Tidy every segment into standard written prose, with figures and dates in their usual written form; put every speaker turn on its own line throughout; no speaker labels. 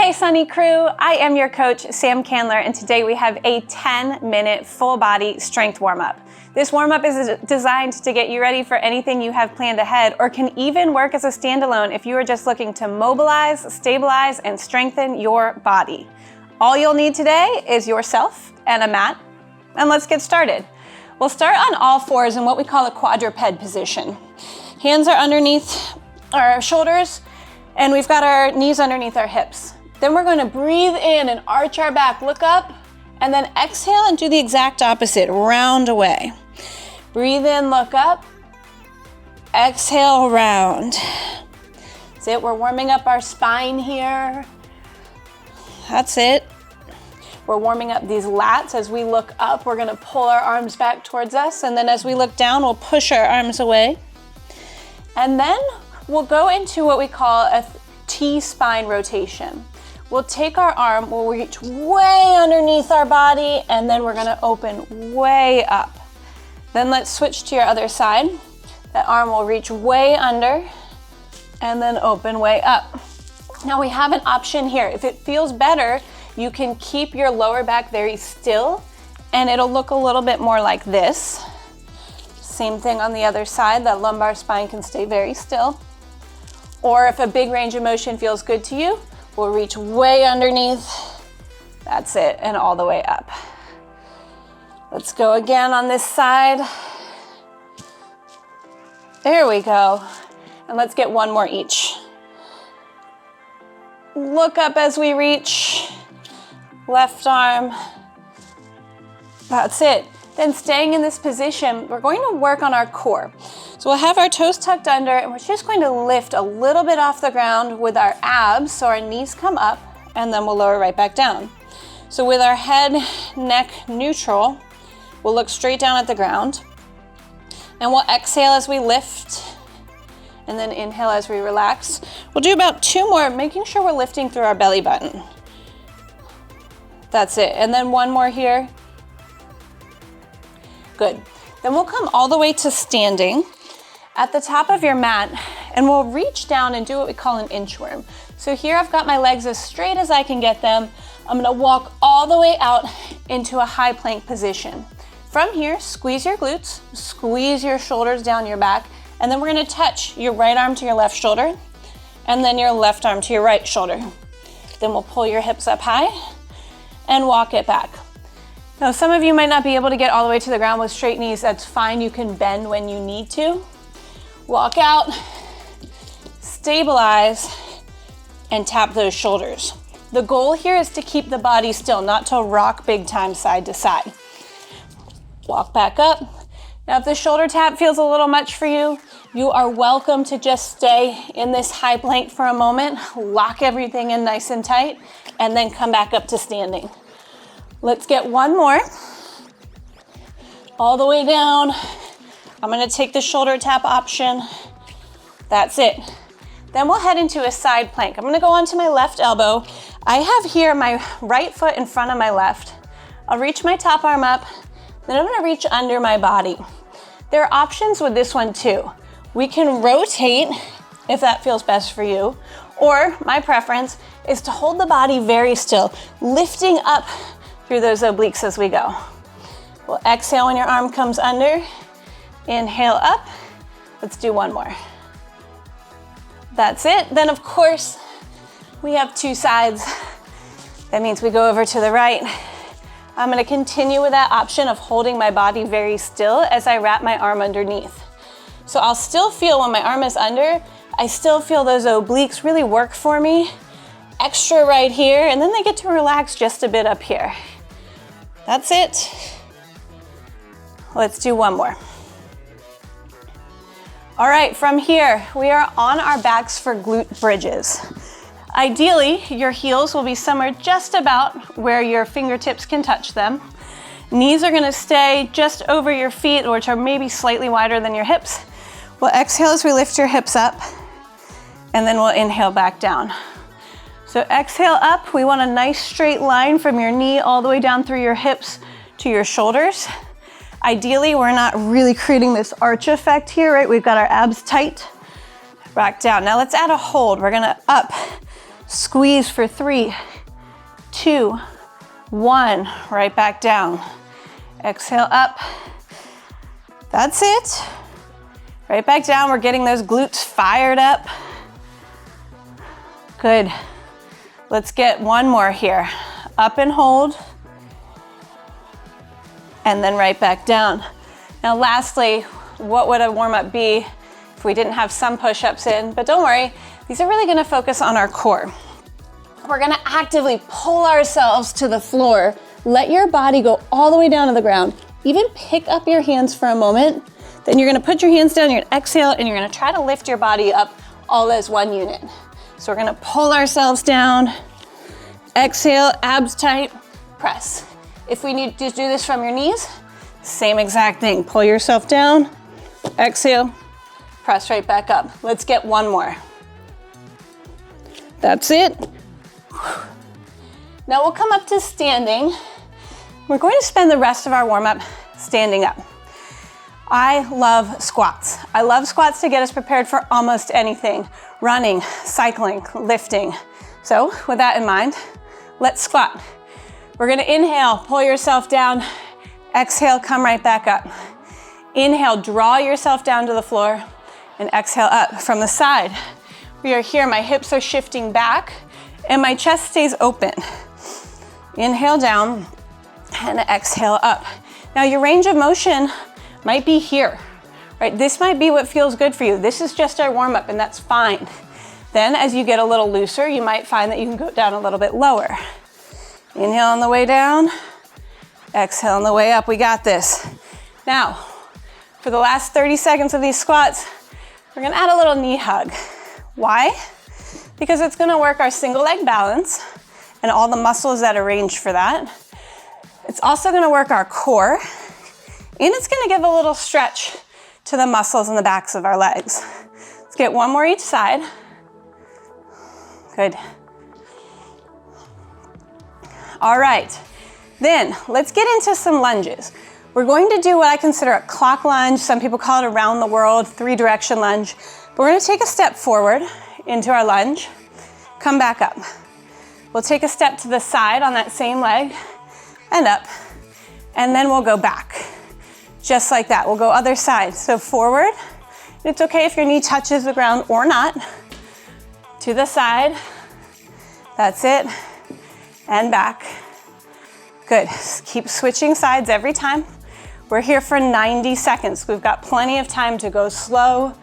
Hey Sunny Crew, I am your coach, Sam Candler, and today we have a 10-minute full body strength warm-up. This warm-up is designed to get you ready for anything you have planned ahead, or can even work as a standalone if you are just looking to mobilize, stabilize, and strengthen your body. All you'll need today is yourself and a mat, and let's get started. We'll start on all fours in what we call a quadruped position. Hands are underneath our shoulders, and we've got our knees underneath our hips. Then we're going to breathe in and arch our back, look up, and then exhale and do the exact opposite, round away. Breathe in, look up, exhale, round. That's it, we're warming up our spine here. That's it. We're warming up these lats. As we look up, we're gonna pull our arms back towards us, and then as we look down, we'll push our arms away. And then we'll go into what we call a T-spine rotation. We'll take our arm, we'll reach way underneath our body, and then we're gonna open way up. Then let's switch to your other side. That arm will reach way under, and then open way up. Now we have an option here. If it feels better, you can keep your lower back very still, and it'll look a little bit more like this. Same thing on the other side, that lumbar spine can stay very still. Or if a big range of motion feels good to you, we'll reach way underneath. That's it, and all the way up. Let's go again on this side. There we go. And let's get one more each. Look up as we reach. Left arm. That's it. Then staying in this position, we're going to work on our core. So we'll have our toes tucked under, and we're just going to lift a little bit off the ground with our abs, so our knees come up, and then we'll lower right back down. So with our head, neck neutral, we'll look straight down at the ground, and we'll exhale as we lift, and then inhale as we relax. We'll do about 2 more, making sure we're lifting through our belly button. That's it, and then 1 more here. Good. Then we'll come all the way to standing at the top of your mat, and we'll reach down and do what we call an inchworm. So here I've got my legs as straight as I can get them. I'm gonna walk all the way out into a high plank position. From here, squeeze your glutes, squeeze your shoulders down your back, and then we're gonna touch your right arm to your left shoulder, and then your left arm to your right shoulder. Then we'll pull your hips up high and walk it back. Now, some of you might not be able to get all the way to the ground with straight knees. That's fine, you can bend when you need to. Walk out, stabilize, and tap those shoulders. The goal here is to keep the body still, not to rock big time side to side. Walk back up. Now, if the shoulder tap feels a little much for you, you are welcome to just stay in this high plank for a moment, lock everything in nice and tight, and then come back up to standing. Let's get 1 more. All the way down. I'm gonna take the shoulder tap option. That's it. Then we'll head into a side plank. I'm gonna go onto my left elbow. I have here my right foot in front of my left. I'll reach my top arm up, then I'm gonna reach under my body. There are options with this one too. We can rotate if that feels best for you, or my preference is to hold the body very still, lifting up through those obliques as we go. We'll exhale when your arm comes under. Inhale up. Let's do 1 more. That's it. Then of course, we have 2 sides. That means we go over to the right. I'm gonna continue with that option of holding my body very still as I wrap my arm underneath. So I'll still feel when my arm is under, I still feel those obliques really work for me. Extra right here, and then they get to relax just a bit up here. That's it. Let's do 1 more. All right, from here, we are on our backs for glute bridges. Ideally, your heels will be somewhere just about where your fingertips can touch them. Knees are gonna stay just over your feet, which are maybe slightly wider than your hips. We'll exhale as we lift your hips up, and then we'll inhale back down. So exhale up, we want a nice straight line from your knee all the way down through your hips to your shoulders. Ideally, we're not really creating this arch effect here, right? We've got our abs tight. Back down. Now let's add a hold. We're gonna up, Squeeze for 3, 2, 1. Right back down. Exhale up. That's it. Right back down. We're getting those glutes fired up. Good. Let's get one more here. Up and hold. And then right back down. Now lastly, what would a warm-up be if we didn't have some push-ups in? But don't worry, these are really gonna focus on our core. We're gonna actively pull ourselves to the floor. Let your body go all the way down to the ground. Even pick up your hands for a moment. Then you're gonna put your hands down, you're gonna exhale, and you're gonna try to lift your body up all as one unit. So we're gonna pull ourselves down, exhale, abs tight, press. If we need to do this from your knees, same exact thing. Pull yourself down, exhale, press right back up. Let's get one more. That's it. Now we'll come up to standing. We're going to spend the rest of our warm-up standing up. I love squats. I love squats to get us prepared for almost anything. Running, cycling, lifting. So with that in mind, let's squat. We're gonna inhale, pull yourself down. Exhale, come right back up. Inhale, draw yourself down to the floor, and exhale up. From the side, we are here, my hips are shifting back, and my chest stays open. Inhale down, and exhale up. Now your range of motion might be here, right? This might be what feels good for you. This is just our warm-up, and that's fine. Then as you get a little looser, you might find that you can go down a little bit lower. Inhale on the way down, exhale on the way up. We got this. Now, for the last 30 seconds of these squats, we're gonna add a little knee hug. Why? Because it's gonna work our single leg balance and all the muscles that arrange for that. It's also gonna work our core, and it's gonna give a little stretch to the muscles in the backs of our legs. Let's get one more each side. Good. All right, then let's get into some lunges. We're going to do what I consider a clock lunge. Some people call it around the world, 3-direction lunge. But we're gonna take a step forward into our lunge, come back up. We'll take a step to the side on that same leg and up, and then we'll go back. Just like that, we'll go other side. So forward, it's okay if your knee touches the ground or not. To the side, that's it. And back. Good. Keep switching sides every time. We're here for 90 seconds. We've got plenty of time to go slow,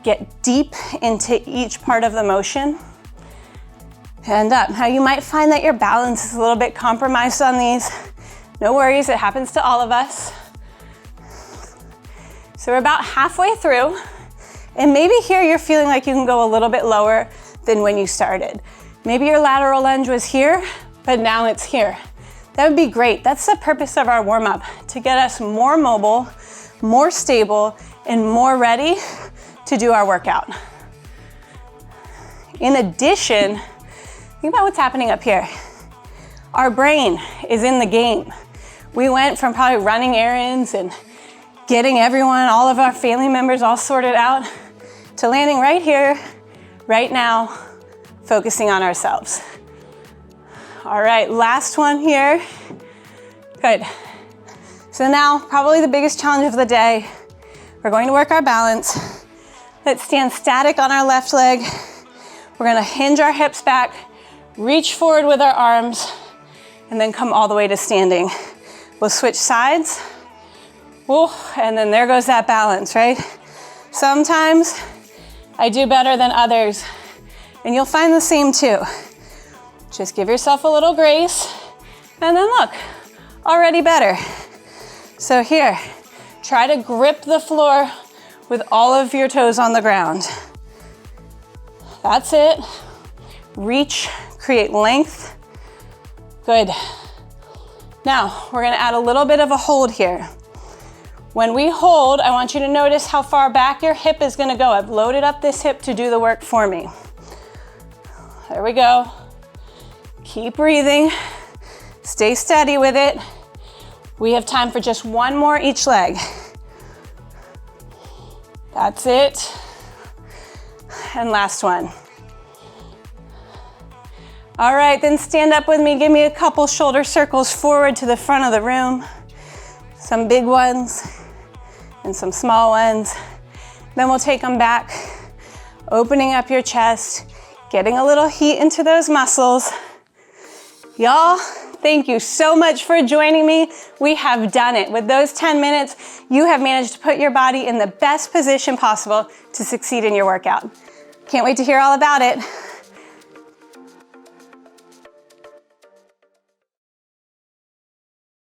get deep into each part of the motion, and up. Now you might find that your balance is a little bit compromised on these. No worries, it happens to all of us. So we're about halfway through, and maybe here you're feeling like you can go a little bit lower than when you started. Maybe your lateral lunge was here, but now it's here. That would be great. That's the purpose of our warm-up, to get us more mobile, more stable, and more ready to do our workout. In addition, think about what's happening up here. Our brain is in the game. We went from probably running errands and getting everyone, all of our family members all sorted out, to landing right here, right now, focusing on ourselves. All right, last one here. Good. So now, probably the biggest challenge of the day, we're going to work our balance. Let's stand static on our left leg. We're gonna hinge our hips back, reach forward with our arms, and then come all the way to standing. We'll switch sides. Ooh, and then there goes that balance, right? Sometimes I do better than others, and you'll find the same too. Just give yourself a little grace, and then look, already better. So here, try to grip the floor with all of your toes on the ground. That's it. Reach, create length. Good. Now, we're gonna add a little bit of a hold here. When we hold, I want you to notice how far back your hip is gonna go. I've loaded up this hip to do the work for me. There we go. Keep breathing. Stay steady with it. We have time for just one more each leg. That's it. And last one. All right, then stand up with me. Give me a couple shoulder circles forward to the front of the room. Some big ones and some small ones. Then we'll take them back, opening up your chest, getting a little heat into those muscles. Y'all, thank you so much for joining me. We have done it. With those 10 minutes, you have managed to put your body in the best position possible to succeed in your workout. Can't wait to hear all about it.